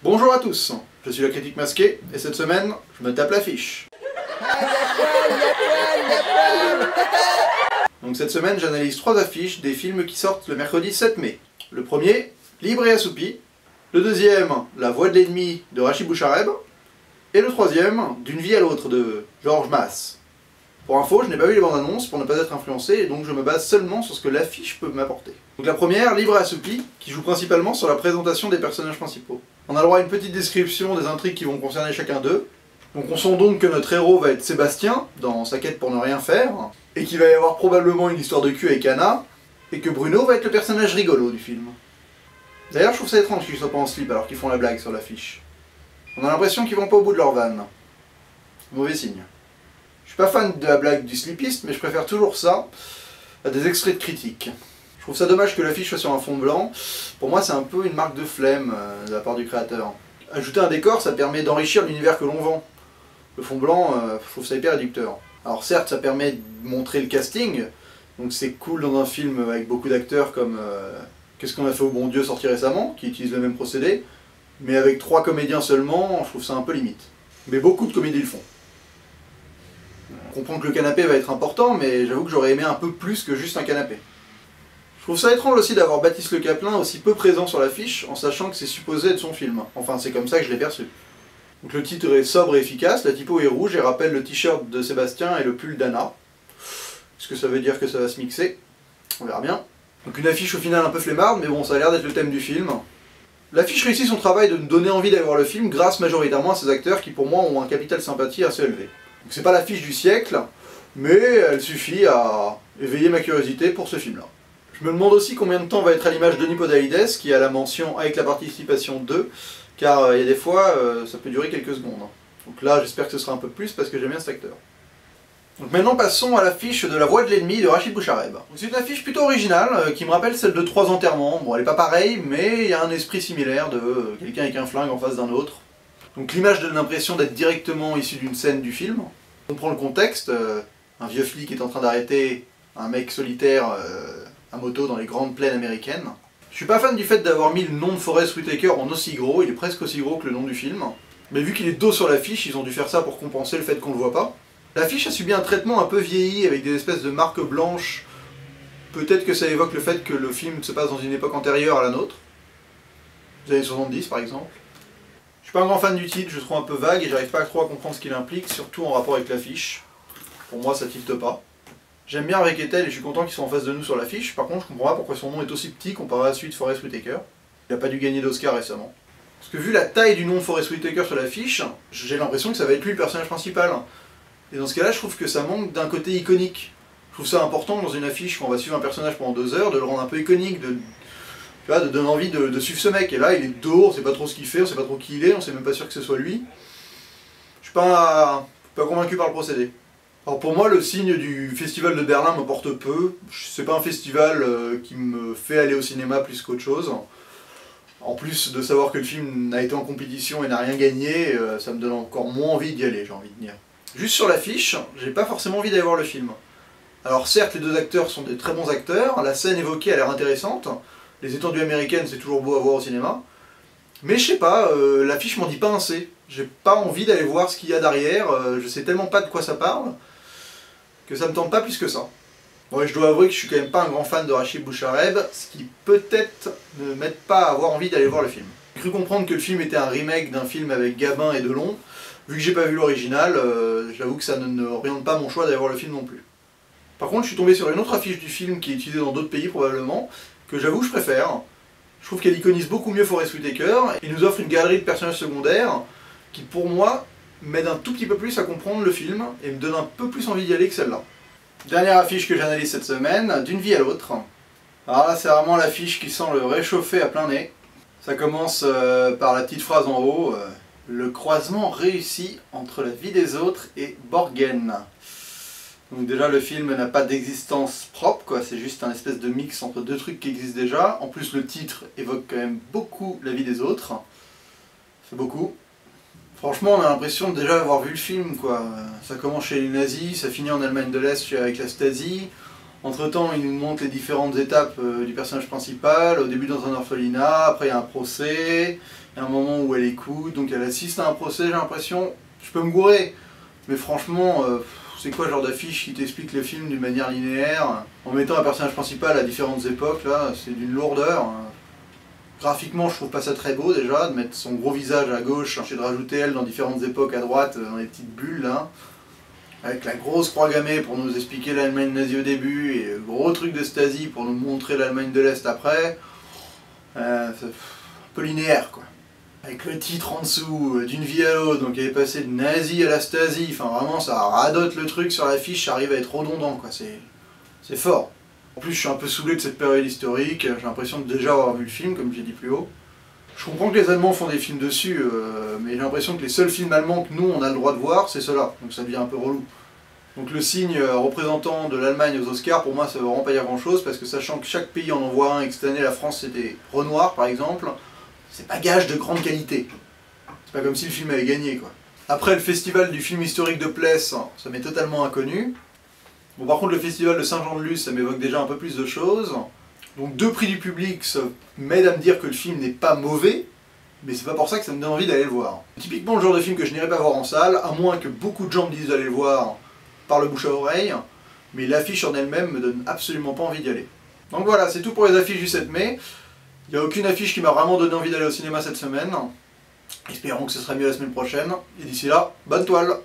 Bonjour à tous, je suis la critique masquée et cette semaine, je me tape l'affiche. Donc cette semaine, j'analyse 3 affiches des films qui sortent le mercredi 7 mai. Le premier, Libre et assoupi. Le deuxième, La voix de l'ennemi de Rachid Bouchareb. Et le troisième, D'une vie à l'autre de Georges Mass. Pour info, je n'ai pas vu les bandes annonces pour ne pas être influencé et donc je me base seulement sur ce que l'affiche peut m'apporter. Donc la première, Libre et assoupi, qui joue principalement sur la présentation des personnages principaux. On a le droit à une petite description des intrigues qui vont concerner chacun d'eux. Donc on sent donc que notre héros va être Sébastien, dans sa quête pour ne rien faire, et qu'il va y avoir probablement une histoire de cul avec Anna, et que Bruno va être le personnage rigolo du film. D'ailleurs je trouve ça étrange qu'ils soient pas en slip alors qu'ils font la blague sur l'affiche. On a l'impression qu'ils vont pas au bout de leur vanne. Mauvais signe. Je suis pas fan de la blague du slipiste, mais je préfère toujours ça à des extraits de critiques. Je trouve ça dommage que l'affiche soit sur un fond blanc. Pour moi c'est un peu une marque de flemme de la part du créateur. Ajouter un décor, ça permet d'enrichir l'univers que l'on vend. Le fond blanc, je trouve ça hyper réducteur. Alors certes, ça permet de montrer le casting, donc c'est cool dans un film avec beaucoup d'acteurs comme Qu'est-ce qu'on a fait au bon Dieu sorti récemment, qui utilise le même procédé, mais avec 3 comédiens seulement, je trouve ça un peu limite. Mais beaucoup de comédies le font. On comprend que le canapé va être important, mais j'avoue que j'aurais aimé un peu plus que juste un canapé. Je trouve ça étrange aussi d'avoir Baptiste Le Caplin aussi peu présent sur l'affiche, en sachant que c'est supposé être son film. Enfin, c'est comme ça que je l'ai perçu. Donc le titre est sobre et efficace, la typo est rouge et rappelle le t-shirt de Sébastien et le pull d'Anna. Est-ce que ça veut dire que ça va se mixer? On verra bien. Donc une affiche au final un peu flemmarde, mais bon, ça a l'air d'être le thème du film. L'affiche réussit son travail de nous donner envie d'aller voir le film grâce majoritairement à ces acteurs qui pour moi ont un capital sympathie assez élevé. Donc c'est pas l'affiche du siècle, mais elle suffit à éveiller ma curiosité pour ce film-là. Je me demande aussi combien de temps va être à l'image Denis Podalides, qui a la mention avec la participation 2, car il y a des fois, ça peut durer quelques secondes. Donc là, j'espère que ce sera un peu plus parce que j'aime bien cet acteur. Donc maintenant, passons à l'affiche de La voix de l'ennemi de Rachid Bouchareb. C'est une affiche plutôt originale, qui me rappelle celle de 3 enterrements. Bon, elle n'est pas pareille, mais il y a un esprit similaire de quelqu'un avec un flingue en face d'un autre. Donc l'image donne l'impression d'être directement issue d'une scène du film. On prend le contexte, un vieux flic est en train d'arrêter un mec solitaire à moto dans les grandes plaines américaines. Je suis pas fan du fait d'avoir mis le nom de Forest Whitaker en aussi gros, il est presque aussi gros que le nom du film. Mais vu qu'il est dos sur l'affiche, ils ont dû faire ça pour compenser le fait qu'on le voit pas. L'affiche a subi un traitement un peu vieilli avec des espèces de marques blanches. Peut-être que ça évoque le fait que le film se passe dans une époque antérieure à la nôtre. Les années 70 par exemple. Je suis pas un grand fan du titre, je le trouve un peu vague et j'arrive pas trop à comprendre ce qu'il implique, surtout en rapport avec l'affiche. Pour moi ça tilte pas. J'aime bien Requetel et je suis content qu'ils soient en face de nous sur l'affiche, par contre je comprends pas pourquoi son nom est aussi petit comparé à celui de Forest Whitaker. Il a pas dû gagner d'Oscar récemment. Parce que vu la taille du nom de Forest Whitaker sur l'affiche, j'ai l'impression que ça va être lui le personnage principal. Et dans ce cas-là, je trouve que ça manque d'un côté iconique. Je trouve ça important dans une affiche quand on va suivre un personnage pendant 2 heures, de le rendre un peu iconique, de donner envie de suivre ce mec. Et là, il est dos, on sait pas trop ce qu'il fait, on sait pas trop qui il est, on sait même pas sûr que ce soit lui. Je suis pas convaincu par le procédé. Alors pour moi, le signe du festival de Berlin m'importe peu. C'est pas un festival qui me fait aller au cinéma plus qu'autre chose. En plus de savoir que le film n'a été en compétition et n'a rien gagné, ça me donne encore moins envie d'y aller, j'ai envie de dire. Juste sur l'affiche, j'ai pas forcément envie d'aller voir le film. Alors certes, les 2 acteurs sont des très bons acteurs, la scène évoquée a l'air intéressante, les étendues américaines c'est toujours beau à voir au cinéma, mais je sais pas, l'affiche m'en dit pas assez. J'ai pas envie d'aller voir ce qu'il y a derrière, je sais tellement pas de quoi ça parle, que ça me tente pas plus que ça. Bon, et je dois avouer que je suis quand même pas un grand fan de Rachid Bouchareb, ce qui peut-être ne m'aide pas à avoir envie d'aller voir le film. J'ai cru comprendre que le film était un remake d'un film avec Gabin et Delon. Vu que j'ai pas vu l'original, j'avoue que ça n'oriente pas mon choix d'aller voir le film non plus. Par contre, je suis tombé sur une autre affiche du film qui est utilisée dans d'autres pays probablement, que j'avoue que je préfère. Je trouve qu'elle iconise beaucoup mieux Forest Whitaker, et nous offre une galerie de personnages secondaires qui pour moi m'aide un tout petit peu plus à comprendre le film et me donne un peu plus envie d'y aller que celle-là. Dernière affiche que j'analyse cette semaine, D'une vie à l'autre. Alors là c'est vraiment l'affiche qui sent le réchauffer à plein nez. Ça commence par la petite phrase en haut, le croisement réussi entre la vie des autres et Borgen. Donc déjà le film n'a pas d'existence propre, quoi, c'est juste un espèce de mix entre 2 trucs qui existent déjà. En plus le titre évoque quand même beaucoup la vie des autres. C'est beaucoup. Franchement on a l'impression de déjà avoir vu le film, quoi. Ça commence chez les nazis, ça finit en Allemagne de l'Est avec la Stasi. Entre temps il nous montre les différentes étapes du personnage principal, au début dans un orphelinat, après il y a un procès, il y a un moment où où elle écoute, donc elle assiste à un procès, j'ai l'impression. Je peux me gourer, mais franchement, c'est quoi le genre d'affiche qui t'explique le film d'une manière linéaire, en mettant un personnage principal à différentes époques, là, c'est d'une lourdeur. Graphiquement, je trouve pas ça très beau déjà, de mettre son gros visage à gauche et de rajouter elle dans différentes époques à droite, dans les petites bulles là. Avec la grosse croix gammée pour nous expliquer l'Allemagne nazie au début et le gros truc de Stasi pour nous montrer l'Allemagne de l'Est après. C'est un peu linéaire quoi. Avec le titre en dessous, d'une vie à l'autre, donc elle est passée de nazi à la Stasi, enfin vraiment ça radote le truc sur l'affiche, ça arrive à être redondant quoi, c'est fort. En plus je suis un peu saoulé de cette période historique, j'ai l'impression de déjà avoir vu le film comme j'ai dit plus haut. Je comprends que les Allemands font des films dessus, mais j'ai l'impression que les seuls films allemands que nous on a le droit de voir, c'est ceux-là, donc ça devient un peu relou. Donc le signe représentant de l'Allemagne aux Oscars, pour moi ça veut vraiment pas dire grand chose, parce que sachant que chaque pays en envoie un et que cette année la France c'était Renoir par exemple, c'est pas gage de grande qualité. C'est pas comme si le film avait gagné quoi. Après le festival du film historique de Pless, ça m'est totalement inconnu. Bon par contre le festival de Saint-Jean-de-Luz, ça m'évoque déjà un peu plus de choses. Donc 2 prix du public, ça m'aide à me dire que le film n'est pas mauvais, mais c'est pas pour ça que ça me donne envie d'aller le voir. Typiquement le genre de film que je n'irai pas voir en salle, à moins que beaucoup de gens me disent d'aller le voir par le bouche à oreille, mais l'affiche en elle-même me donne absolument pas envie d'y aller. Donc voilà, c'est tout pour les affiches du 7 mai. Il n'y a aucune affiche qui m'a vraiment donné envie d'aller au cinéma cette semaine. Espérons que ce sera mieux la semaine prochaine. Et d'ici là, bonne toile!